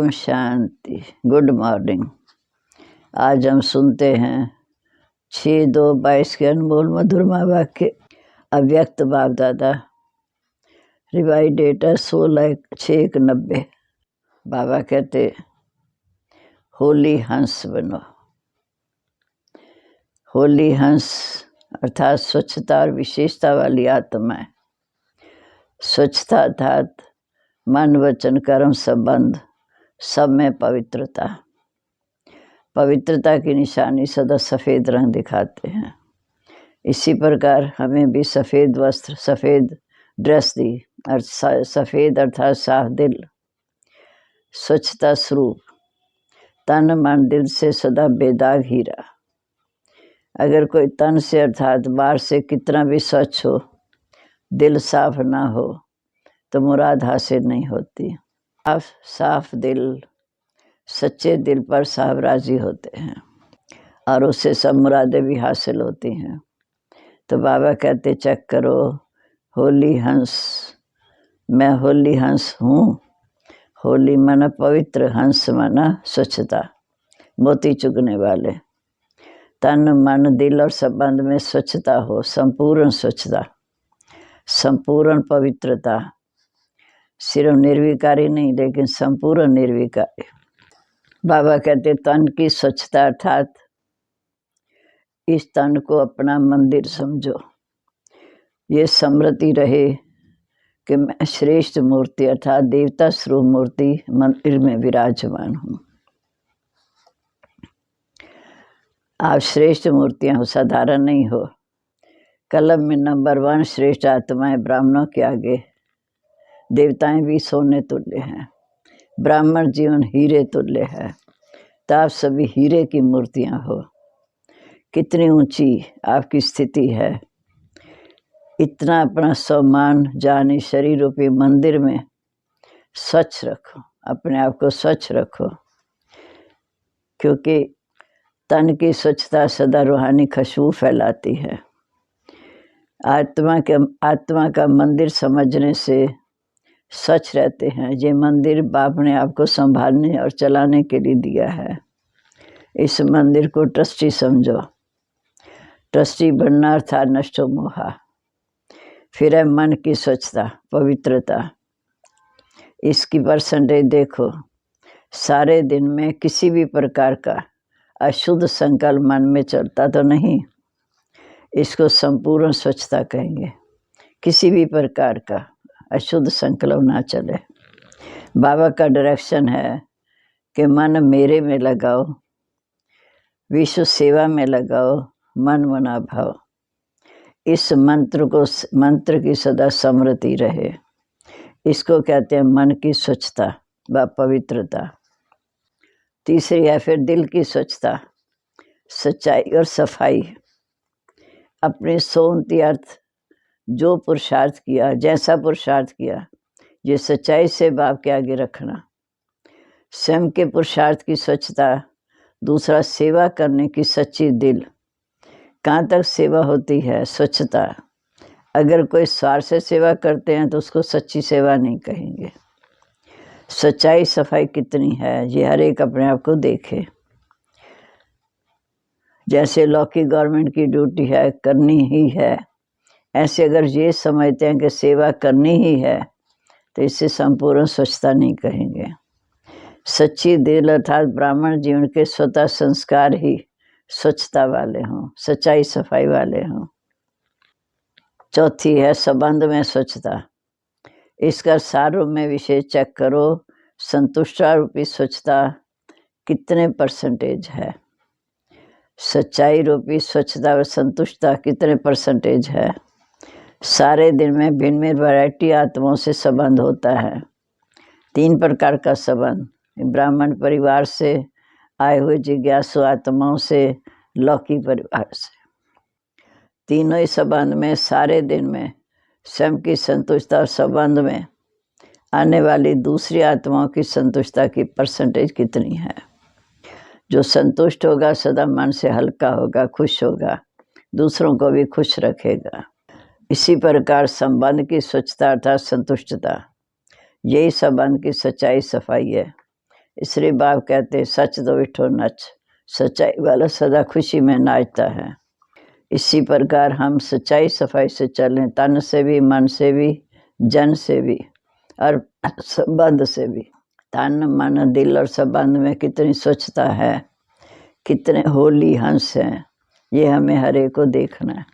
Om Shanti. Good morning. आज हम सुनते हैं 6/2/22 के अनमोल मधुरमा वाक्य। अव्यक्त बाप दादा, रिवाइज डेटा 16/6/90। बाबा कहते होली हंस बनो। होली हंस अर्थात स्वच्छता और विशेषता वाली आत्मा है। स्वच्छता अर्थात मन वचन कर्म संबंध सब में पवित्रता। पवित्रता की निशानी सदा सफ़ेद रंग दिखाते हैं। इसी प्रकार हमें भी सफ़ेद वस्त्र सफ़ेद ड्रेस दी और सफ़ेद अर्थात साफ दिल, स्वच्छता स्वरूप, तन मन दिल से सदा बेदाग हीरा। अगर कोई तन से अर्थात बाहर से कितना भी स्वच्छ हो, दिल साफ ना हो तो मुराद हासिल नहीं होती। साफ दिल सच्चे दिल पर साहब राजी होते हैं और उससे सब मुरादें भी हासिल होती हैं। तो बाबा कहते चेक करो, होली हंस, मैं होली हंस हूँ। होली माना पवित्र, हंस माना स्वच्छता, मोती चुगने वाले। तन मन दिल और संबंध में स्वच्छता हो, संपूर्ण स्वच्छता, संपूर्ण पवित्रता, सिर्फ निर्विकारी नहीं लेकिन संपूर्ण निर्विकारी। बाबा कहते तन की स्वच्छता अर्थात इस तन को अपना मंदिर समझो। ये स्मृति रहे कि मैं श्रेष्ठ मूर्ति अर्थात देवता स्वरूप मूर्ति मंदिर में विराजमान हूँ। आप श्रेष्ठ मूर्तियाँ हो, साधारण नहीं हो। कलम में नंबर 1 श्रेष्ठ आत्माएं ब्राह्मणों के आगे, देवताएं भी सोने तुल्य हैं, ब्राह्मण जीवन हीरे तुल्य है। तो आप सभी हीरे की मूर्तियां हो। कितनी ऊंची आपकी स्थिति है। इतना अपना सम्मान जाने शरीर रूपी मंदिर में स्वच्छ रखो, अपने आप को स्वच्छ रखो, क्योंकि तन की स्वच्छता सदा रूहानी खुशबू फैलाती है। आत्मा का मंदिर समझने से स्वच्छ रहते हैं। ये मंदिर बाप ने आपको संभालने और चलाने के लिए दिया है। इस मंदिर को ट्रस्टी समझो। ट्रस्टी बनना अर्थात नष्टो मोहा। फिर है मन की स्वच्छता, पवित्रता। इसकी परसेंटेज देखो। सारे दिन में किसी भी प्रकार का अशुद्ध संकल्प मन में चलता तो नहीं, इसको संपूर्ण स्वच्छता कहेंगे। किसी भी प्रकार का अशुद्ध संकल्प ना चले। बाबा का डायरेक्शन है कि मन मेरे में लगाओ, विश्व सेवा में लगाओ, मन मना भाव। इस मंत्र की सदा स्मृति रहे। इसको कहते हैं मन की स्वच्छता व पवित्रता। तीसरी है फिर दिल की स्वच्छता, सच्चाई और सफाई। अपने सोनती अर्थ जो पुरुषार्थ किया, जैसा पुरुषार्थ किया, ये सच्चाई से बाप के आगे रखना। स्वयं के पुरुषार्थ की स्वच्छता, दूसरा सेवा करने की सच्ची दिल। कहाँ तक सेवा होती है? स्वच्छता। अगर कोई स्वार्थ से सेवा करते हैं तो उसको सच्ची सेवा नहीं कहेंगे। सच्चाई सफाई कितनी है ये हर एक अपने आप को देखे। जैसे लौकिक गवर्नमेंट की ड्यूटी है, करनी ही है, ऐसे अगर ये समझते हैं कि सेवा करनी ही है तो इससे संपूर्ण स्वच्छता नहीं कहेंगे। सच्ची दिल अर्थात ब्राह्मण जीवन के स्वतः संस्कार ही स्वच्छता वाले हों, सच्चाई सफाई वाले हों। चौथी है संबंध में स्वच्छता। इसका सार रूप में विशेष चेक करो। संतुष्टा रूपी स्वच्छता कितने परसेंटेज है? सच्चाई रूपी स्वच्छता और संतुष्टता कितने परसेंटेज है? सारे दिन में भिन्न भिन्न वैरायटी आत्माओं से संबंध होता है। 3 प्रकार का संबंध, ब्राह्मण परिवार से आए हुए जिज्ञासु आत्माओं से, लौकिक परिवार से। तीनों ही संबंध में सारे दिन में स्वयं की संतुष्टता और संबंध में आने वाली दूसरी आत्माओं की संतुष्टता की परसेंटेज कितनी है? जो संतुष्ट होगा सदा मन से हल्का होगा, खुश होगा, दूसरों को भी खुश रखेगा। इसी प्रकार संबंध की स्वच्छता अर्थात संतुष्टता, यही संबंध की सच्चाई सफाई है। इसलिए बाप कहते सच दो विठो नच, सच्चाई वाला सदा खुशी में नाचता है। इसी प्रकार हम सच्चाई सफाई से चलें, तन से भी, मन से भी, जन से भी और संबंध से भी। तन मन दिल और संबंध में कितनी स्वच्छता है, कितने होली हंस हैं, ये हमें हर एक को देखना है।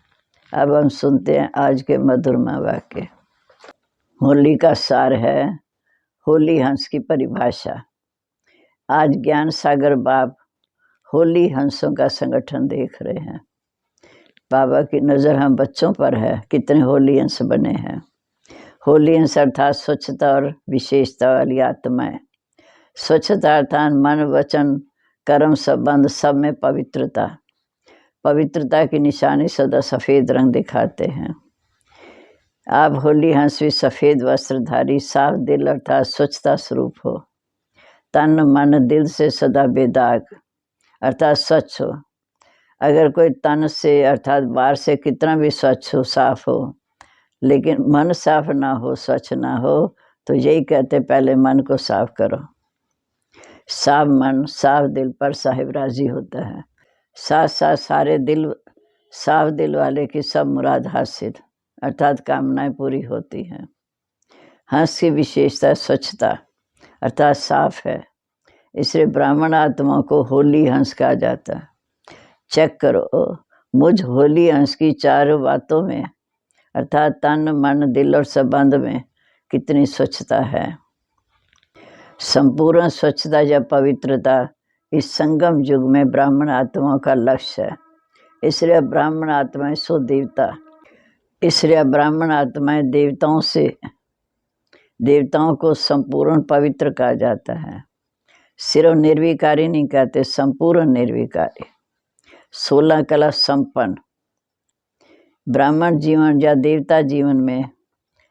अब हम सुनते हैं आज के मधुरमा वाक्य। होली का सार है होली हंस की परिभाषा। आज ज्ञान सागर बाप होली हंसों का संगठन देख रहे हैं। बाबा की नज़र हम बच्चों पर है, कितने होली हंस बने हैं। होली हंस अर्थात स्वच्छता और विशेषता वाली आत्माएं। स्वच्छता अर्थात मन वचन कर्म संबंध सब में पवित्रता। पवित्रता की निशानी सदा सफ़ेद रंग दिखाते हैं। आप होली हंस भी सफ़ेद वस्त्रधारी, साफ दिल अर्थात स्वच्छता स्वरूप हो। तन मन दिल से सदा बेदाग अर्थात स्वच्छ हो। अगर कोई तन से अर्थात बाहर से कितना भी स्वच्छ हो, साफ हो, लेकिन मन साफ ना हो, स्वच्छ ना हो, तो यही कहते पहले मन को साफ करो। साफ मन साफ दिल पर साहिब राजी होता है। साथ साथ सारे दिल साफ दिल वाले की सब मुराद हासिल अर्थात कामनाएं पूरी होती हैं। हंस की विशेषता स्वच्छता अर्थात साफ है, इसलिए ब्राह्मण आत्मा को होली हंस कहा जाता है। चेक करो मुझ होली हंस की चारों बातों में अर्थात तन मन दिल और संबंध में कितनी स्वच्छता है। संपूर्ण स्वच्छता या पवित्रता इस संगम युग में ब्राह्मण आत्माओं का लक्ष्य है। इसलिए ब्राह्मण आत्माएं सो देवता, इसलिए ब्राह्मण आत्माएं देवताओं को संपूर्ण पवित्र कहा जाता है। सिर्फ निर्विकारी नहीं कहते, संपूर्ण निर्विकारी, 16 कला संपन्न। ब्राह्मण जीवन या देवता जीवन में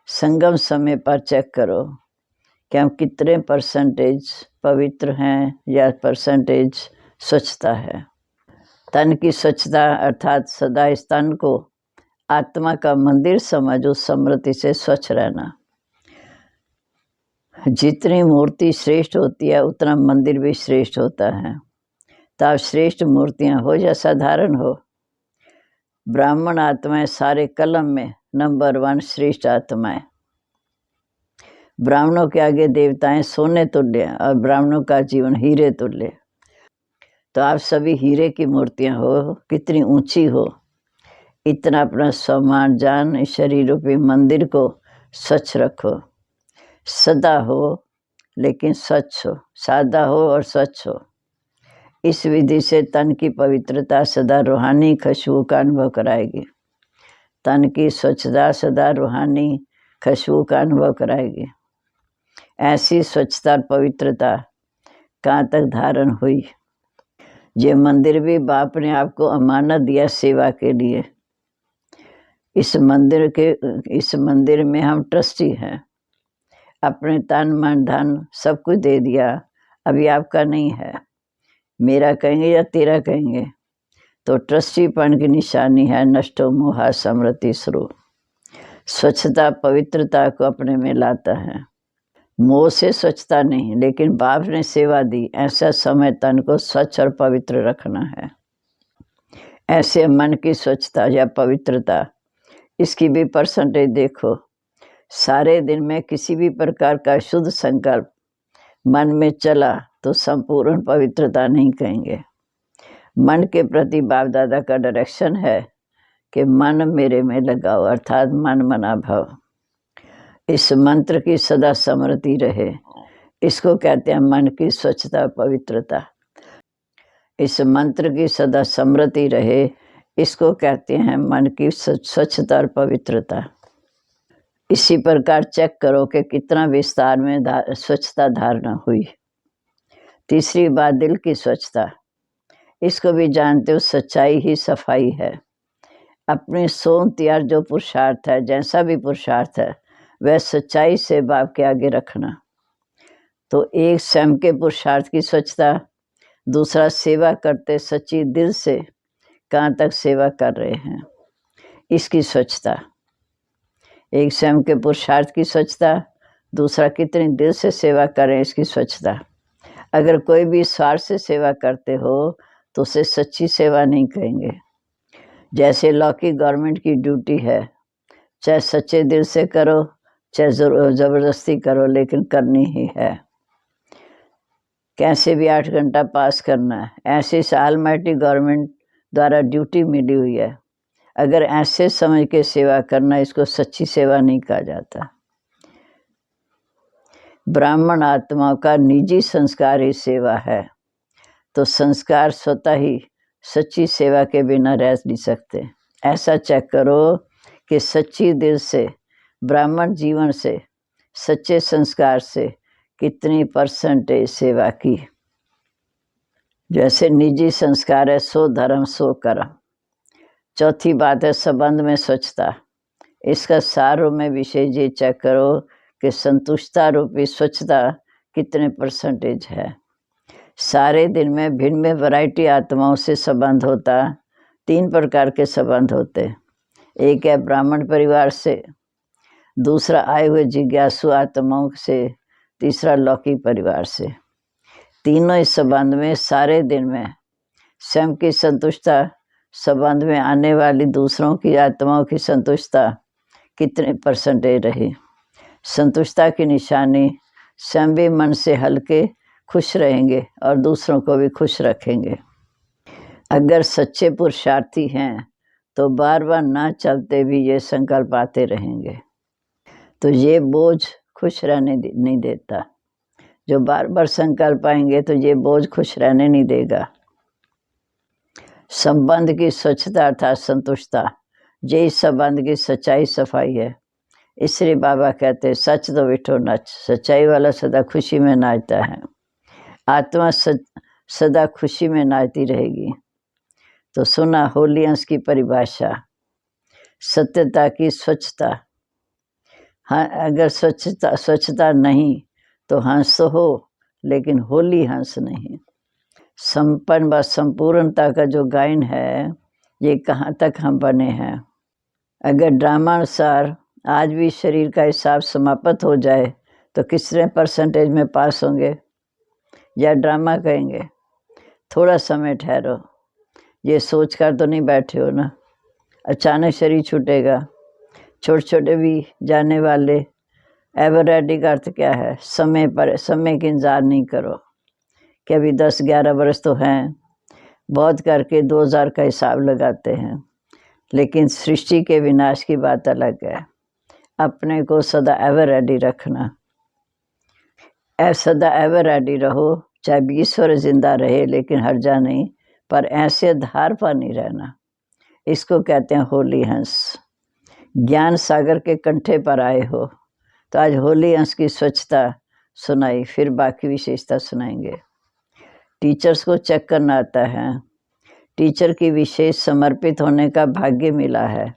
संगम समय पर चेक करो कि हम कितने परसेंटेज पवित्र हैं या परसेंटेज स्वच्छता है। तन की स्वच्छता अर्थात सदा इस तन को आत्मा का मंदिर समझ उस स्मृति से स्वच्छ रहना। जितनी मूर्ति श्रेष्ठ होती है उतना मंदिर भी श्रेष्ठ होता है। तब श्रेष्ठ मूर्तियां हो या साधारण हो, ब्राह्मण आत्माएं सारे कलम में नंबर 1 श्रेष्ठ आत्माएं। ब्राह्मणों के आगे देवताएं सोने तुल्य और ब्राह्मणों का जीवन हीरे तुल्य। तो आप सभी हीरे की मूर्तियां हो, कितनी ऊंची हो, इतना अपना सम्मान जान इस शरीर रूपी मंदिर को स्वच्छ रखो। सदा हो लेकिन स्वच्छ हो, सादा हो और स्वच्छ हो। इस विधि से तन की पवित्रता सदा रूहानी खुशबू का अनुभव कराएगी। तन की स्वच्छता सदा रूहानी खुशबू का अनुभव कराएगी। ऐसी स्वच्छता और पवित्रता कहाँ तक धारण हुई। ये मंदिर भी बाप ने आपको अमानत दिया सेवा के लिए। इस मंदिर में हम ट्रस्टी हैं। अपने तन मन धन सब कुछ दे दिया, अभी आपका नहीं है, मेरा कहेंगे या तेरा कहेंगे। तो ट्रस्टीपन की निशानी है नष्टो मोहा समृति स्वरूप। स्वच्छता पवित्रता को अपने में लाता है। मोह से स्वच्छता नहीं, लेकिन बाप ने सेवा दी, ऐसा समय तन को स्वच्छ और पवित्र रखना है। ऐसे मन की स्वच्छता या पवित्रता, इसकी भी परसेंटेज देखो। सारे दिन में किसी भी प्रकार का शुद्ध संकल्प मन में चला तो संपूर्ण पवित्रता नहीं कहेंगे। मन के प्रति बाप दादा का डायरेक्शन है कि मन मेरे में लगाओ अर्थात मन मना भव। इस मंत्र की सदा स्मृति रहे, इसको कहते हैं मन की स्वच्छता पवित्रता। इस मंत्र की सदा स्मृति रहे, इसको कहते हैं मन की स्वच्छता और पवित्रता। इसी प्रकार चेक करो कि कितना विस्तार में स्वच्छता धारणा हुई। तीसरी बात दिल की स्वच्छता। इसको भी जानते हो, सच्चाई ही सफाई है। अपनी सोम त्यार जो पुरुषार्थ है, जैसा भी पुरुषार्थ है, वह सच्चाई से बाप के आगे रखना। तो एक स्वयं के पुरुषार्थ की स्वच्छता, दूसरा सेवा करते सच्ची दिल से कहाँ तक सेवा कर रहे हैं, इसकी स्वच्छता। एक स्वयं के पुरुषार्थ की स्वच्छता, दूसरा कितनी दिल से सेवा करें, इसकी स्वच्छता। अगर कोई भी स्वार्थ से सेवा करते हो तो उसे सच्ची सेवा नहीं कहेंगे। जैसे लौकिक गवर्नमेंट की ड्यूटी है, चाहे सच्चे दिल से करो चाहे ज़बरदस्ती करो, लेकिन करनी ही है। कैसे भी 8 घंटा पास करना है, ऐसे इस ऑलमाइटी गवर्नमेंट द्वारा ड्यूटी मिली हुई है। अगर ऐसे समझ के सेवा करना, इसको सच्ची सेवा नहीं कहा जाता। ब्राह्मण आत्माओं का निजी संस्कार ही सेवा है, तो संस्कार स्वतः ही सच्ची सेवा के बिना रह नहीं सकते। ऐसा चेक करो कि सच्ची दिल से, ब्राह्मण जीवन से, सच्चे संस्कार से कितनी % सेवा की। जैसे निजी संस्कार है, सो धर्म सो कर्म। चौथी बात है संबंध में स्वच्छता। इसका सार में विशेष ये चेक करो कि संतुष्टता रूपी स्वच्छता कितने % है। सारे दिन में भिन्न में वैरायटी आत्माओं से संबंध होता। 3 प्रकार के संबंध होते। एक है ब्राह्मण परिवार से, दूसरा आए हुए जिज्ञासु आत्माओं से, तीसरा लौकिक परिवार से। तीनों इस संबंध में सारे दिन में स्वयं की संतुष्टता, संबंध में आने वाली दूसरों की आत्माओं की संतुष्टता कितने % रही। संतुष्टता की निशानी स्वयं भी मन से हल्के खुश रहेंगे और दूसरों को भी खुश रखेंगे। अगर सच्चे पुरुषार्थी हैं तो बार बार ना चलते भी ये संकल्प आते रहेंगे, तो ये बोझ खुश रहने नहीं देता। जो बार बार संकल्प आएंगे तो ये बोझ खुश रहने नहीं देगा। संबंध की स्वच्छता अर्थात संतुष्टता, ये इस संबंध की सच्चाई सफाई है। इसलिए बाबा कहते हैं सच तो बिठो नच, सच्चाई वाला सदा खुशी में नाचता है। आत्मा सदा खुशी में नाचती रहेगी। तो सुना होली अंश की परिभाषा, सत्यता की स्वच्छता। हाँ, अगर स्वच्छता नहीं तो हंस तो हो, लेकिन होली हंस नहीं। संपन्न व संपूर्णता का जो गायन है, ये कहाँ तक हम बने हैं। अगर ड्रामानुसार आज भी शरीर का हिसाब समाप्त हो जाए तो कितने % में पास होंगे, या ड्रामा कहेंगे। थोड़ा समय ठहरो, ये सोचकर तो नहीं बैठे हो ना, अचानक शरीर छूटेगा। छोटे छोटे भी जाने वाले। एवर रेडी का अर्थ क्या है? समय की इंतजार नहीं करो कि अभी 10-11 वर्ष तो हैं, बहुत करके 2000 का हिसाब लगाते हैं। लेकिन सृष्टि के विनाश की बात अलग है। अपने को सदा एवर रेडी रखना। सदा एवर रेडी रहो, चाहे 20 वर्ष जिंदा रहे, लेकिन हर्जा नहीं, पर ऐसे धार पर नहीं रहना। इसको कहते हैं होली हंस। ज्ञान सागर के कंठे पर आए हो तो आज होली अंश की स्वच्छता सुनाई, फिर बाकी विशेषता सुनाएंगे। टीचर्स को चेक करना आता है। टीचर की विशेष समर्पित होने का भाग्य मिला है।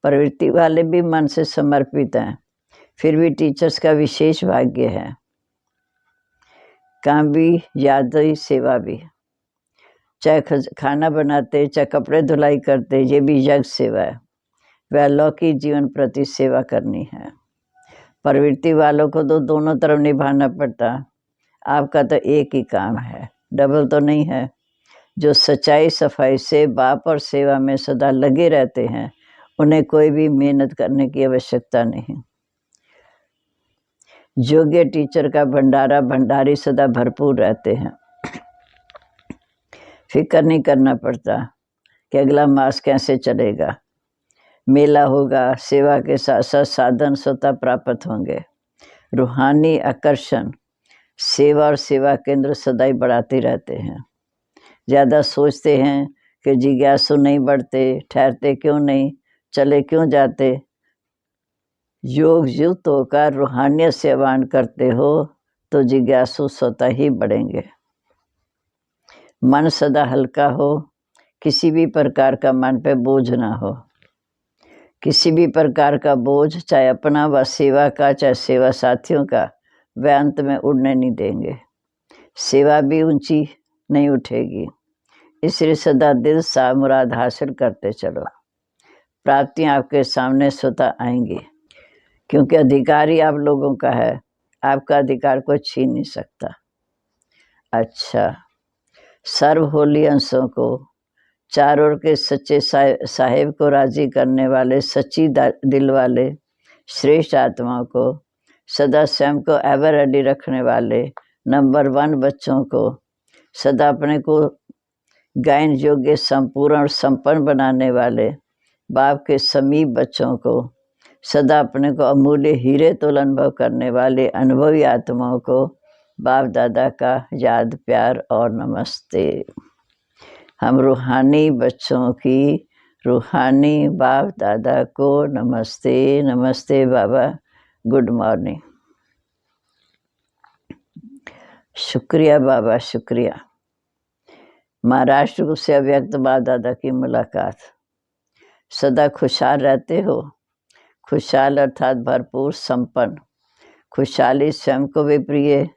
प्रवृत्ति वाले भी मन से समर्पित हैं, फिर भी टीचर्स का विशेष भाग्य है। काम भी, याद सेवा भी। चाहे खाना बनाते, चाहे कपड़े धुलाई करते, ये भी यज्ञ सेवा है। वह लौकिक जीवन प्रति सेवा करनी है। प्रवृत्ति वालों को तो दोनों तरफ निभाना पड़ता। आपका तो एक ही काम है, डबल तो नहीं है। जो सच्चाई सफाई से बाप और सेवा में सदा लगे रहते हैं, उन्हें कोई भी मेहनत करने की आवश्यकता नहीं। योग्य टीचर का भंडारी सदा भरपूर रहते हैं। फिक्र नहीं करना पड़ता कि अगला मास कैसे चलेगा। मेला होगा, सेवा के साथ साथ साधन स्वतः प्राप्त होंगे। रूहानी आकर्षण सेवा और सेवा केंद्र सदा ही बढ़ाते रहते हैं। ज़्यादा सोचते हैं कि जिज्ञासु नहीं बढ़ते, ठहरते क्यों नहीं, चले क्यों जाते। योग युक्त होकर रूहानियत से आह्वान करते हो तो जिज्ञासु स्वतः ही बढ़ेंगे। मन सदा हल्का हो, किसी भी प्रकार का मन पे बोझ ना हो। किसी भी प्रकार का बोझ, चाहे अपना व सेवा का, चाहे सेवा साथियों का, वह अंत में उड़ने नहीं देंगे। सेवा भी ऊंची नहीं उठेगी। इसलिए सदा दिल सा मुराद हासिल करते चलो। प्राप्तियां आपके सामने स्वतः आएंगी, क्योंकि अधिकारी आप लोगों का है। आपका अधिकार कोई छीन नहीं सकता। अच्छा, सर्व होली अंशों को, चारों ओर के सच्चे साहिब को राजी करने वाले सच्ची दिल वाले श्रेष्ठ आत्माओं को, सदा स्वयं को एवर रेडी रखने वाले नंबर 1 बच्चों को, सदा अपने को गायन योग्य संपूर्ण और संपन्न बनाने वाले बाप के समीप बच्चों को, सदा अपने को अमूल्य हीरे तोल अनुभव करने वाले अनुभवी आत्माओं को बाप दादा का याद प्यार और नमस्ते। हम रूहानी बच्चों की रूहानी बाप दादा को नमस्ते। नमस्ते बाबा, गुड मॉर्निंग। शुक्रिया बाबा, शुक्रिया। महाराष्ट्र से अव्यक्त बाप दादा की मुलाकात। सदा खुशहाल रहते हो। खुशहाल अर्थात भरपूर, संपन्न। खुशहाली स्वयं को भी प्रिय,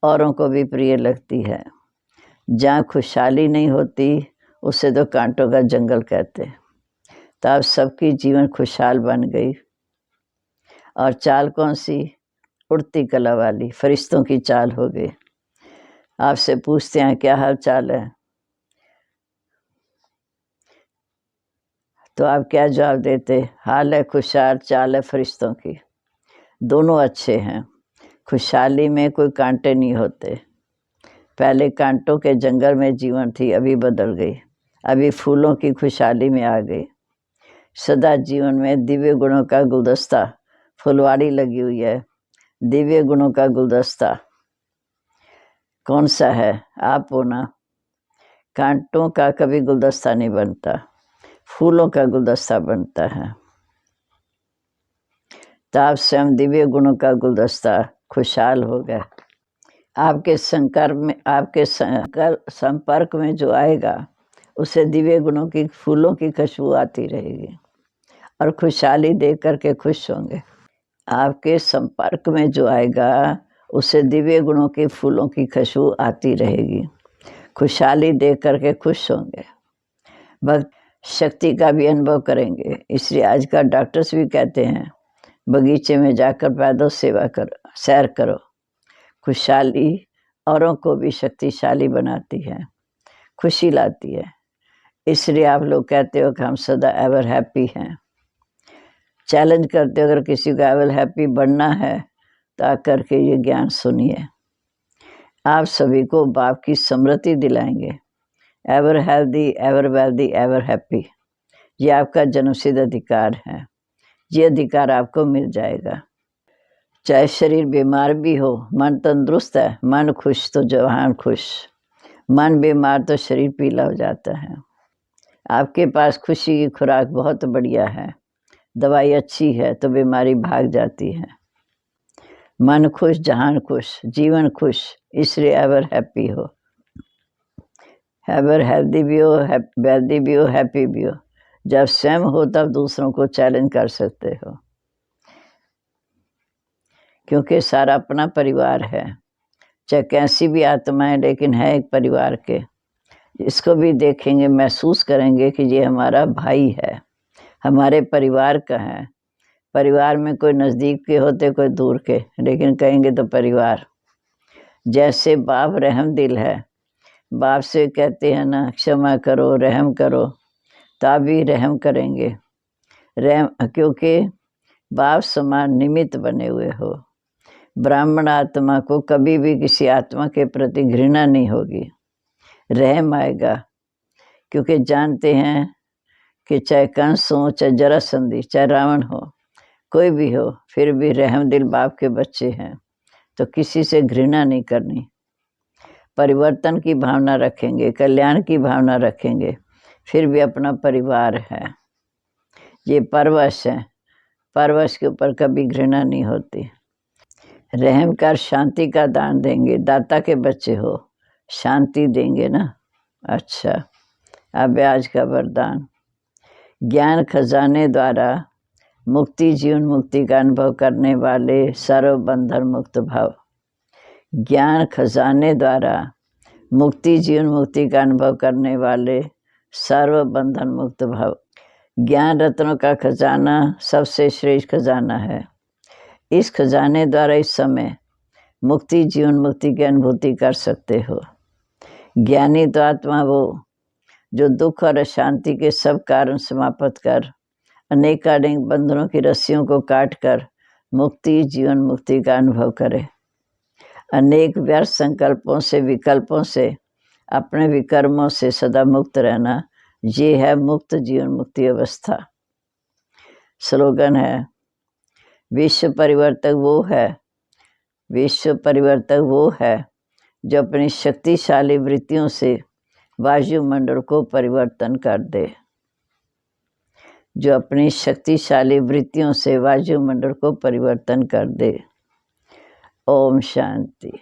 औरों को भी प्रिय लगती है। जहाँ खुशहाली नहीं होती उसे तो कांटों का जंगल कहते। तो अब सबकी जीवन खुशहाल बन गई। और चाल कौन सी? उड़ती कला वाली, फरिश्तों की चाल हो गई। आपसे पूछते हैं क्या हाल चाल है, तो आप क्या जवाब देते? हाल है खुशहाल, चाल है फरिश्तों की। दोनों अच्छे हैं। खुशहाली में कोई कांटे नहीं होते। पहले कांटों के जंगल में जीवन थी, अभी बदल गई। अभी फूलों की खुशहाली में आ गई। सदा जीवन में दिव्य गुणों का गुलदस्ता, फुलवाड़ी लगी हुई है। दिव्य गुणों का गुलदस्ता कौन सा है? आप हो ना। कांटों का कभी गुलदस्ता नहीं बनता, फूलों का गुलदस्ता बनता है। तो आप स्वयं दिव्य गुणों का गुलदस्ता खुशहाल हो गया। आपके संपर्क में जो आएगा उसे दिव्य गुणों की फूलों की खुशबू आती रहेगी और खुशहाली देख करके खुश होंगे। आपके संपर्क में जो आएगा उसे दिव्य गुणों के फूलों की खुशबू आती रहेगी, खुशहाली देख करके खुश होंगे, भक्त शक्ति का भी अनुभव करेंगे। इसलिए आजकल डॉक्टर्स भी कहते हैं बगीचे में जाकर पैदल सेवा करो, सैर करो। खुशहाली औरों को भी शक्तिशाली बनाती है, खुशी लाती है। इसलिए आप लोग कहते हो कि हम सदा एवर हैप्पी हैं। चैलेंज करते हो, अगर किसी को एवर हैप्पी बनना है तो आकर के ये ज्ञान सुनिए। आप सभी को बाप की स्मृति दिलाएंगे। Ever healthy, ever wealthy, ever happy, ये आपका जन्मसिद्ध अधिकार है। ये अधिकार आपको मिल जाएगा। चाहे शरीर बीमार भी हो, मन तंदुरुस्त है, मन खुश तो जवान खुश। मन बीमार तो शरीर पीला हो जाता है। आपके पास खुशी की खुराक बहुत बढ़िया है, दवाई अच्छी है तो बीमारी भाग जाती है। मन खुश, जहान खुश, जीवन खुश, इसलिए एवर हैप्पी हो। एवर हेल्दी भी हो, वेल्दी भी हो, हैप्पी भी हो। जब स्वयं हो तब दूसरों को चैलेंज कर सकते हो, क्योंकि सारा अपना परिवार है। चाहे कैसी भी आत्मा है, लेकिन है एक परिवार के। इसको भी देखेंगे, महसूस करेंगे कि ये हमारा भाई है, हमारे परिवार का है। परिवार में कोई नज़दीक के होते, कोई दूर के, लेकिन कहेंगे तो परिवार। जैसे बाप रहम दिल है, बाप से कहते हैं ना क्षमा करो, रहम करो, तब भी रहम करेंगे। रहम, क्योंकि बाप समान निमित्त बने हुए हो। ब्राह्मण आत्मा को कभी भी किसी आत्मा के प्रति घृणा नहीं होगी, रहम आएगा। क्योंकि जानते हैं कि चाहे कंस हो, चाहे जरासंधी, चाहे रावण हो, कोई भी हो, फिर भी रहम दिल बाप के बच्चे हैं, तो किसी से घृणा नहीं करनी। परिवर्तन की भावना रखेंगे, कल्याण की भावना रखेंगे, फिर भी अपना परिवार है। ये परवश है, परवश के ऊपर कभी घृणा नहीं होती। रहम कर शांति का दान देंगे। दाता के बच्चे हो, शांति देंगे ना। अच्छा, अब आज का वरदान। ज्ञान खजाने द्वारा मुक्ति, जीवन मुक्ति का अनुभव करने वाले सर्व बंधन मुक्त भाव। ज्ञान खजाने द्वारा मुक्ति, जीवन मुक्ति का अनुभव करने वाले सर्व बंधन मुक्त भाव। ज्ञान रत्नों का खजाना सबसे श्रेष्ठ खजाना है। इस खजाने द्वारा इस समय मुक्ति, जीवन मुक्ति की अनुभूति कर सकते हो। ज्ञानी तो आत्मा वो जो दुख और अशांति के सब कारण समाप्त कर अनेकानेक बंधनों की रस्सियों को काट कर मुक्ति जीवन मुक्ति का अनुभव करे। अनेक व्यर्थ संकल्पों से विकल्पों से अपने विकर्मों से सदा मुक्त रहना, ये है मुक्त जीवन मुक्ति अवस्था। स्लोगन है, विश्व परिवर्तक वो है जो अपनी शक्तिशाली वृत्तियों से वायुमंडल को परिवर्तन कर दे। जो अपनी शक्तिशाली वृत्तियों से वायुमंडल को परिवर्तन कर दे। ओम शांति।